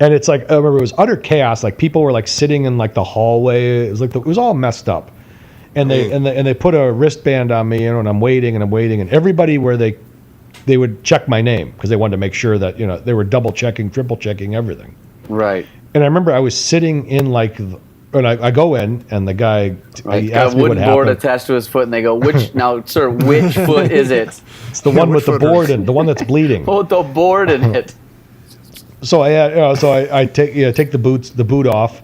and it's like I remember it was utter chaos. Like people were like sitting in like the hallway. It was like it was all messed up, and they put a wristband on me, and I'm waiting, and everybody where they would check my name because they wanted to make sure that they were double checking, triple checking everything. Right. And I remember I was sitting in like. And I go in, and the guy he asked Got a me what wooden board happened. attached to his foot, and they go, "Which now, sir? Which foot is it?" It's the one with the which board foot? and the one that's bleeding. Put the board in it. So I take the boot off,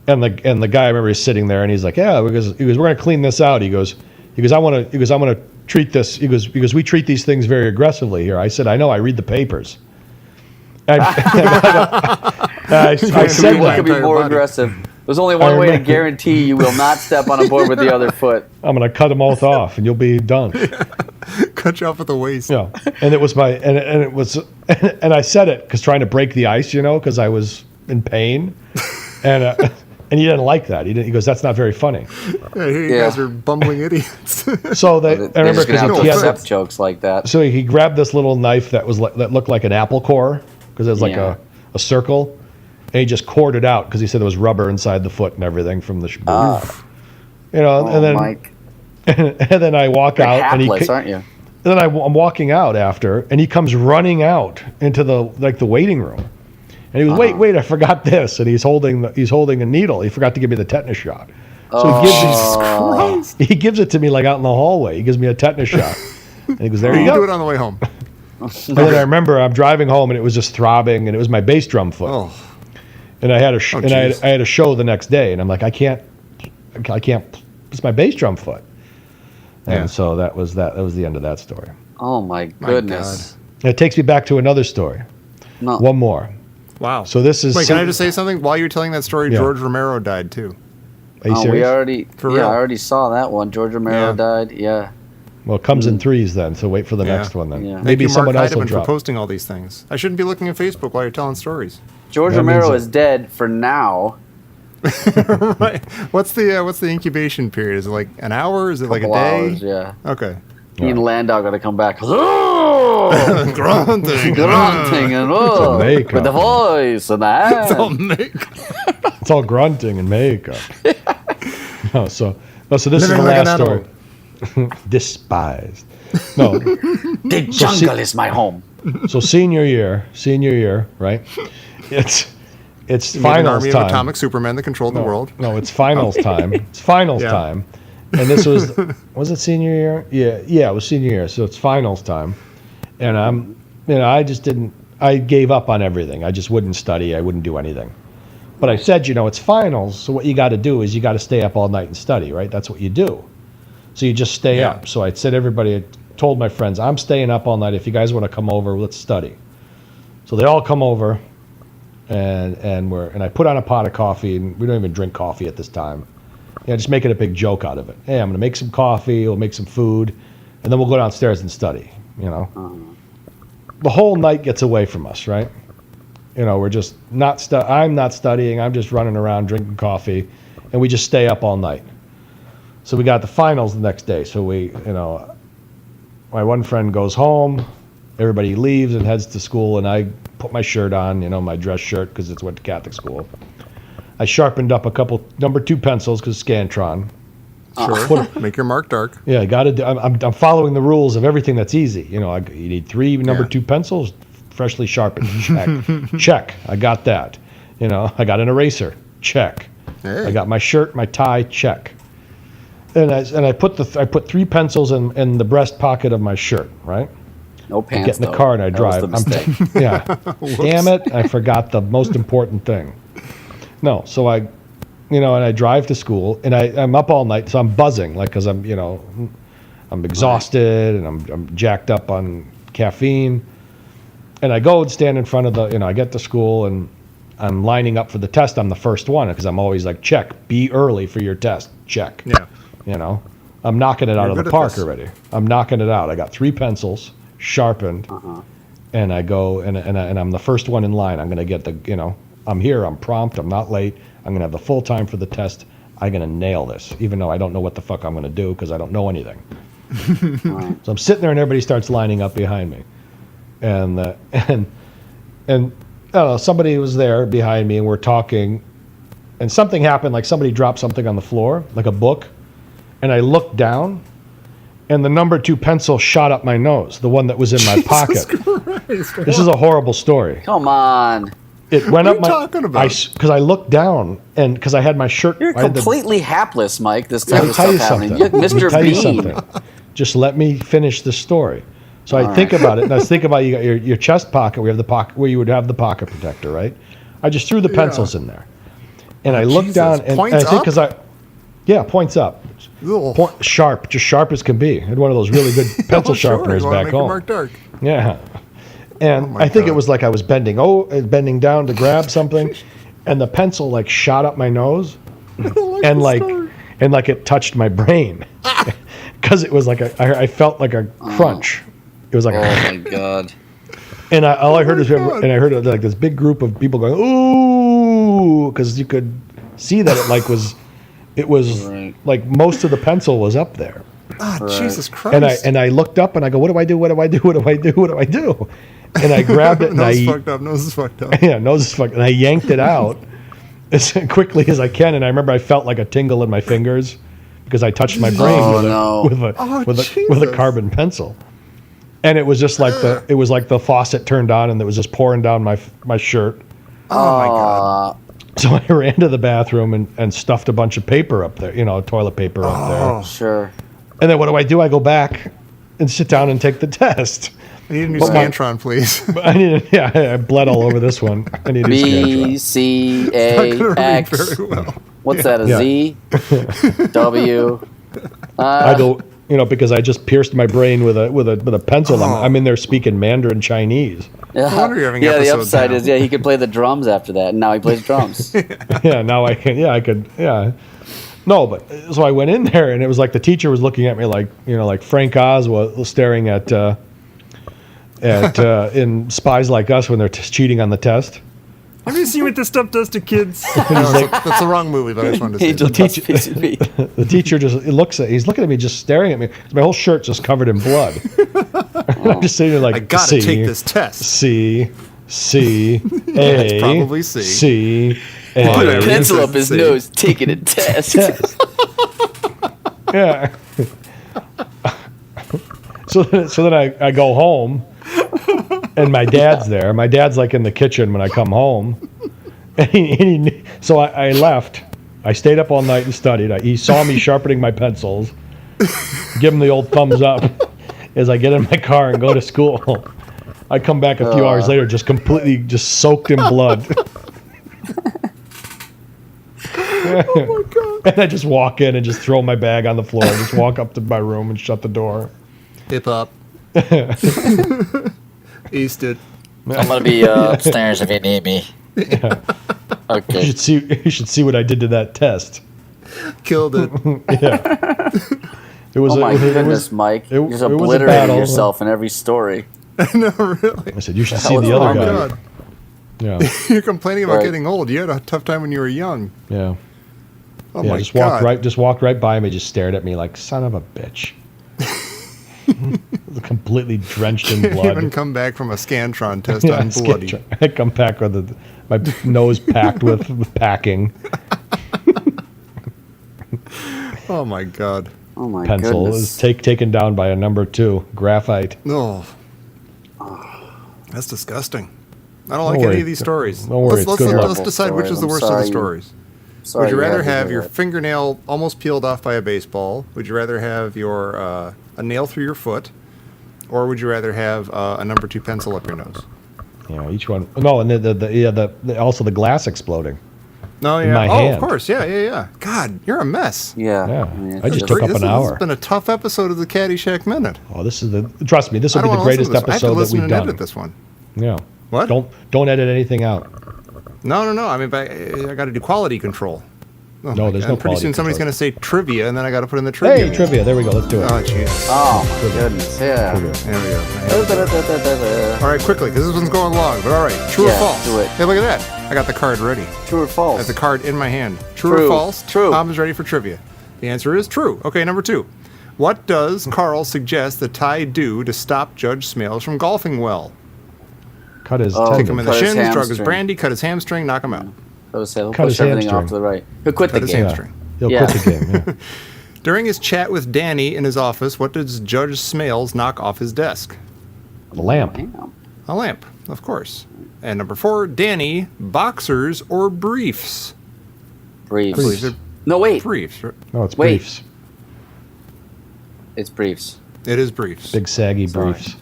and the guy I remember he's sitting there, and he's like, "Yeah," because we're gonna clean this out. He goes, I want to treat this. He goes, because we treat these things very aggressively here. I said, "I know. I read the papers." I said What could be entire more body. aggressive? There's only one way to guarantee you will not step on a board with the other foot. I'm gonna cut them both off, and you'll be done. Cut you off at the waist. Yeah, and it was and I said it because trying to break the ice, because I was in pain, and he didn't like that. He goes, "That's not very funny." Yeah, here you guys are bumbling idiots. So I They're remember just gonna have because to he had accept jokes like that. so he grabbed this little knife that looked like an apple core because it was like Yeah. a circle, and he just cored it out because he said there was rubber inside the foot and everything from the and then Mike, and then I walk you're out hapless, aren't you? and then I'm walking out after, and he comes running out into the waiting room, and he goes, wait, I forgot this, and he's holding a needle. He forgot to give me the tetanus shot. So he gives it to me like out in the hallway. He gives me a tetanus shot, and he goes, "There you You go." do it on the way home. And then I remember I'm driving home, and it was just throbbing, and it was my bass drum foot. Oh, And I had I jeez. had a show the next day, and I'm like, I can't. It's my bass drum foot. And Yeah. so that was the end of that story. Oh my goodness! And it takes me back to another story. No. One more. wow. So this is. Wait, can I just say something? While you're telling that story, Yeah. George Romero died too. Are you We serious? already. For yeah, real? I already saw that one. George Romero Yeah. died. Yeah. Well, it comes in threes then, so wait for the Yeah. next one then. Yeah. Thank Maybe you, someone Mark else will Heidemann, for drop. posting all these things. I shouldn't be looking at Facebook while you're telling stories. George That means Romero that- is dead for now. Right. What's the incubation period? Is it like an hour? Is it like a Couple day? hours, yeah. Okay. He and Landau got to come back. Grunting. Grunting and makeup. with the voice and the hand. It's all grunting and makeup. So this is the Living like an last animal. story. Despised. No. The jungle is my home. So senior year, right? It's You made an finals army time. of atomic supermen that controlled the world. No, it's finals time. It's finals Yeah. time. And this was it senior year? Yeah, it was senior year. So it's finals time. And I gave up on everything. I just wouldn't study. I wouldn't do anything. But I said, it's finals. So what you got to do is you got to stay up all night and study, right? That's what you do. So you just stay Yeah. up. So I'd said everybody, told my friends, I'm staying up all night. If you guys want to come over, let's study. So they all come over, and I put on a pot of coffee, and we don't even drink coffee at this time. Just making a big joke out of it. Hey, I'm going to make some coffee, we'll make some food, and then we'll go downstairs and study, The whole night gets away from us, right? We're just I'm not studying, I'm just running around drinking coffee, and we just stay up all night. So we got the finals the next day. So my one friend goes home, everybody leaves and heads to school, and I put my shirt on, my dress shirt, because it's went to Catholic school. I sharpened up a couple number 2 pencils because Scantron. Sure. Make your mark dark. Yeah, I got to. I'm following the rules of everything that's easy. You need 3 number 2 pencils, freshly sharpened. Check. Check. I got that. I got an eraser. Check. Hey. I got my shirt, my tie. Check. And I put 3 pencils in the breast pocket of my shirt. Right. No pants. I get in the car and I drive. Yeah. Damn it! I forgot the most important thing. No, so and I drive to school, and I'm up all night, so I'm buzzing, because I'm exhausted, and I'm jacked up on caffeine, and I go and stand in front of I get to school, and I'm lining up for the test. I'm the first one, because I'm always like, check, be early for your test, check. Yeah. I'm knocking it out of the park already. I'm knocking it out. I got 3 pencils, sharpened, and I go, and I'm the first one in line. I'm going to get I'm here, I'm prompt, I'm not late, I'm going to have the full time for the test, I'm going to nail this, even though I don't know what the fuck I'm going to do because I don't know anything. So I'm sitting there and everybody starts lining up behind me. And I don't know, somebody was there behind me and we're talking, and something happened, like somebody dropped something on the floor, like a book, and I looked down, and the number 2 pencil shot up my nose, the one that was in my pocket. This is a horrible story. Come on. It went up my. What are you talking about? Because I looked down, and because I had my shirt. You're completely hapless, Mike. This type of tell stuff you happening. something. Mr. Tell you Bean. something. Just let me finish the story. So I think about it, and I think about you got your chest pocket. We have the pocket where you would have the pocket protector, right? I just threw the pencils in there, and I looked down, and I think points up. Sharp, just sharp as can be. I had one of those really good pencil sharpeners back home. Mark dark. Yeah. And I think it was like I was bending down to grab something, and the pencil shot up my nose, and it touched my brain, because it was I felt like a crunch. It was like oh my god. And all I heard I heard this big group of people going ooh, because you could see that it was like most of the pencil was up there. Jesus Christ! And I looked up and I go, what do I do? What do I do? What do I do? What do I do? And I grabbed it and nose is fucked up. Yeah, nose is fucked. And I yanked it out as quickly as I can. And I remember I felt like a tingle in my fingers because I touched my brain with a carbon pencil. And it was just like the faucet turned on and it was just pouring down my shirt. Oh my god! So I ran to the bathroom and stuffed a bunch of paper up there, toilet paper up there. Sure. And then what do? I go back and sit down and take the test. I need a new Scantron, please. I bled all over this one. I need a new Scantron. B-C-A-X. What's that, a Z? W? I go, because I just pierced my brain with a pencil. I'm in there speaking Mandarin Chinese. No wonder you're having the upside is, he could play the drums after that, and now he plays drums. Yeah, now I can. Yeah, I could. Yeah. No, but so I went in there, and it was like the teacher was looking at me like Frank Oz was staring at in Spies Like Us when they're cheating on the test. Have you seen what this stuff does to kids? That's the wrong movie, but I just wanted to say the teacher just he's looking at me, just staring at me. My whole shirt's just covered in blood. I'm just sitting there like, I gotta take this test. C, A, it's probably C. C, A. Put a pencil up his nose, taking a test. Yeah. So then I go home, and my dad's there. My dad's in the kitchen when I come home. And so I left. I stayed up all night and studied. He saw me sharpening my pencils, give him the old thumbs up as I get in my car and go to school. I come back a few hours later just completely soaked in blood. Oh my god. And I just walk in and just throw my bag on the floor and just walk up to my room and shut the door. Hip hop. East it. I'm gonna be upstairs if you need me. Okay. You should see what I did to that test. Killed it. It was Oh my goodness, Mike! You just obliterated battle. yourself in every story. No, really. I said you should That see was the Oh other my guy. god. Yeah, You're complaining about Right. getting old. You had a tough time when you were young. yeah. Oh Yeah, my just god. walked right by me, just stared at me like son of a bitch. Completely drenched in blood. Even come back from a Scantron test on bloody. I come back with my nose packed with packing. Oh my god. Oh my Pencil goodness! is taken down by a number 2 graphite. No. That's disgusting. I don't Don't like worry. any of these stories. Don't worry, it's good luck. Let's decide which is the I'm worst of the sorry. stories. Sorry Would you rather had to have do your that. fingernail almost peeled off by a baseball? Would you rather have your a nail through your foot? Or would you rather have a number 2 pencil up your nose? Yeah, each one. No, and also the glass exploding. No, In yeah. my Oh, hand. of course. Yeah. God, you're a mess. Yeah. Yeah. mean, I just it's took up This an has hour. been a tough episode of the Caddyshack Minute. Oh, trust me, this will I be don't the wanna listen greatest to this. I have to episode that listen we've and done. edit this one. Yeah. What? Don't edit anything out. No. I mean, I got to do quality control. Oh No, my there's God. no Pretty quality soon somebody's control. going to say trivia, and then I got to put in the trivia. Hey, trivia. There we go. Let's do it. Oh, jeez. Oh my goodness! Yeah. Trivia. There we go. All right, quickly, because this one's going long. But all right, true or Yeah, false? do it. Hey, look at that. I got the card ready. True or I false? have the card in my hand. True, or True. false? True. Tom is ready for trivia. The answer is true. Okay, number 2. What does Carl suggest that Ty do to stop Judge Smales from golfing well? Cut his Oh, Kick tendon. him in the Cut his shins, drug his hamstring. brandy, cut his hamstring, knock him out. I would say he'll Cut push his everything hamstring. off to the right. He'll quit Cut the his game. hamstring. He'll Yeah. quit the game. Yeah. During his chat with Danny in his office, what does Judge Smales knock off his desk? The lamp. Damn. A lamp, of course. And number 4, Danny, boxers or briefs? Briefs. I believe they're No, wait. briefs. No, it's Wait. briefs. It's briefs. It is briefs. Big saggy Sorry. briefs.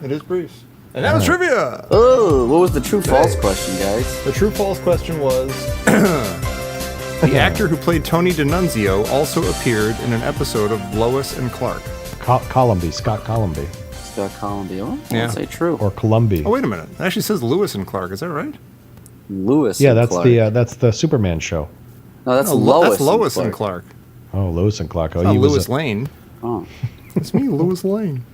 It is briefs. And that was trivia. Oh, what was the true false question, guys? The true false question was the actor who played Tony D'Annunzio also appeared in an episode of Lois and Clark. Columby, Scott Columby, Scott Columby. Oh, Yeah. I'll say true. or Columby. Oh, wait a minute. It actually says Lewis and Clark. Is that right? Lewis. Yeah, and that's Clark. that's the Superman show. No, that's No, Lois. That's Lois and Clark. Oh, Lewis and Clark. Oh, Not he was Lewis a- Lane. Oh, It's me, Lewis Lane.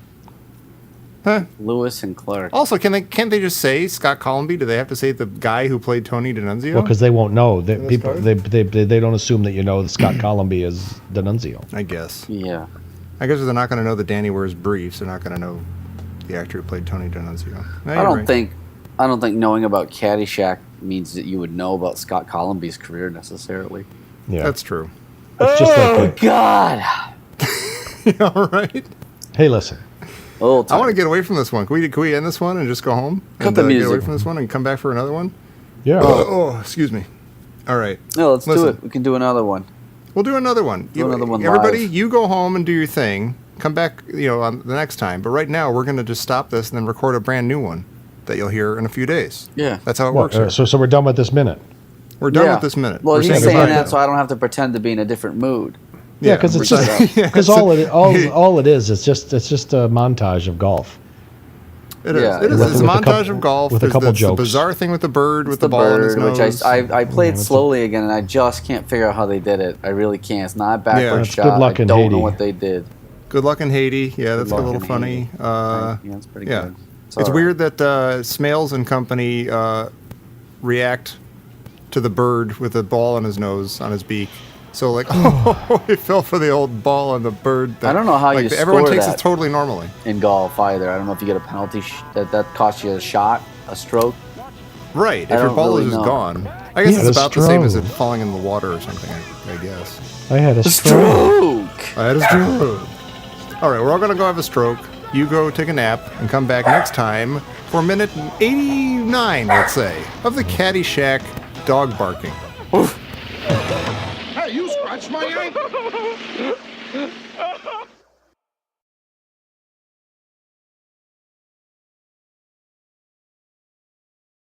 Huh. Lewis and Clark. Also, can't they just say Scott Columby? Do they have to say the guy who played Tony D'Annunzio? Well, because they won't know. this People card? they don't assume that you know that Scott Columby is D'Annunzio. I guess. Yeah. I guess if they're not going to know that Danny wears briefs, they're not going to know the actor who played Tony D'Annunzio. No, I you're don't right. think knowing about Caddyshack means that you would know about Scott Columby's career necessarily. Yeah, That's true. it's just Oh like. God. All right. Hey, listen. Oh, I want to get away from this one. Can we end this one and just go home? Cut and, the Get music. away from this one and come back for another one? Yeah. Oh, excuse me. All right. No, let's do Listen. it. We can do another one. We'll do another one. Another one Everybody, live. you go home and do your thing. Come back, on the next time. But right now, we're going to just stop this and then record a brand new one that you'll hear in a few days. Yeah. That's how it Well, works. Here. so we're done with this minute. We're done with this minute. Well, We're he's saying saying goodbye that now. so I don't have to pretend to be in a different mood. Yeah, because it's we're just done. because all it is it's just a montage of golf. It is. Yeah, It is. with It's a a montage couple- of golf. with a There's couple the jokes. bizarre thing with the bird with The the, ball in his bird, nose. which I played it's a- slowly again, and I just can't figure out how they did it. I really can't. It's not a backward Yeah. It's shot. good luck I in don't Haiti. know what they did. Good luck in Haiti. Yeah, that's a luck little in funny. Haiti. Yeah, that's pretty yeah. good. It's all right. weird that Smales and company react to the bird with a ball on his nose, on his beak. So like, oh, he fell for the old ball on the bird. I don't know how like, you everyone score takes that. it totally normally. in golf either. I don't know if you get a penalty that costs you a shot, a stroke. Right. If I your don't ball really is know. gone, I guess Yeah, it's a about the same as it stroke. falling in the water or something. I guess. I had a stroke. I had a stroke. All right, we're all gonna go have a stroke. You go take a nap and come back next time for minute 89, let's say, of the Caddyshack dog barking. Hey, you scratched my ankle.